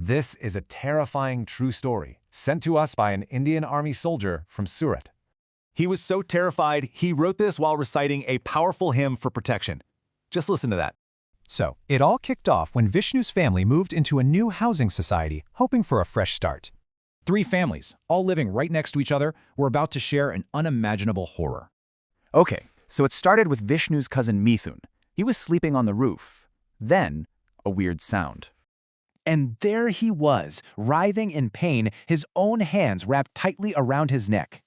This is a terrifying true story sent to us by an Indian Army soldier from Surat. He was so terrified, he wrote this while reciting a powerful hymn for protection. Just listen to that. So, it all kicked off when Vishnu's family moved into a new housing society, hoping for a fresh start. 3 families, all living right next to each other, were about to share an unimaginable horror. Okay, so it started with Vishnu's cousin Mithun. He was sleeping on the roof. Then, a weird sound. And there he was, writhing in pain, his own hands wrapped tightly around his neck.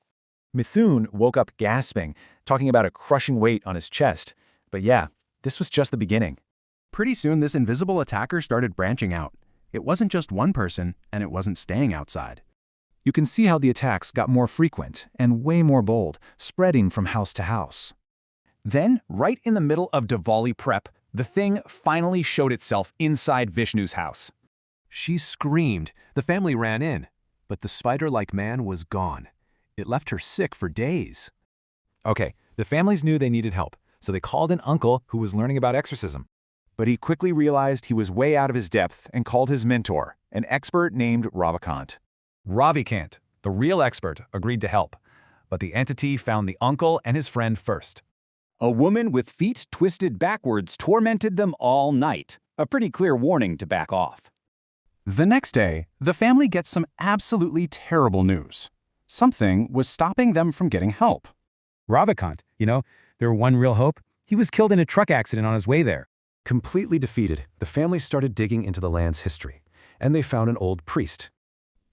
Mithun woke up gasping, talking about a crushing weight on his chest. But yeah, this was just the beginning. Pretty soon, this invisible attacker started branching out. It wasn't just one person, and it wasn't staying outside. You can see how the attacks got more frequent and way more bold, spreading from house to house. Then, right in the middle of Diwali prep, the thing finally showed itself inside Vishnu's house. She screamed. The family ran in, but the spider-like man was gone. It left her sick for days. Okay, the families knew they needed help, so they called an uncle who was learning about exorcism. But he quickly realized he was way out of his depth and called his mentor, an expert named Ravikant. Ravikant, the real expert, agreed to help, but the entity found the uncle and his friend first. A woman with feet twisted backwards tormented them all night. A pretty clear warning to back off. The next day, the family gets some absolutely terrible news. Something was stopping them from getting help. Ravikant, their one real hope, he was killed in a truck accident on his way there. Completely defeated, the family started digging into the land's history, and they found an old priest.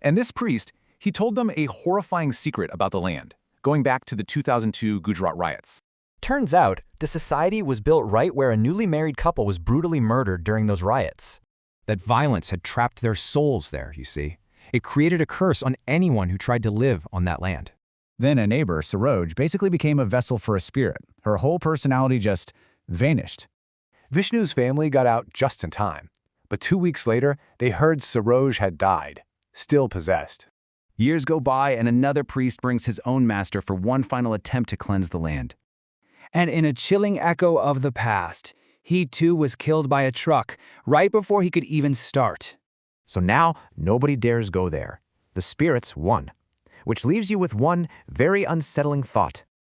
And this priest, he told them a horrifying secret about the land, going back to the 2002 Gujarat riots. Turns out, the society was built right where a newly married couple was brutally murdered during those riots. That violence had trapped their souls there, you see. It created a curse on anyone who tried to live on that land. Then a neighbor, Saroj, basically became a vessel for a spirit. Her whole personality just vanished. Vishnu's family got out just in time, but 2 weeks later, they heard Saroj had died, still possessed. Years go by and another priest brings his own master for one final attempt to cleanse the land. And in a chilling echo of the past, he too was killed by a truck right before he could even start. So now, nobody dares go there. The spirits won. Which leaves you with one very unsettling thought.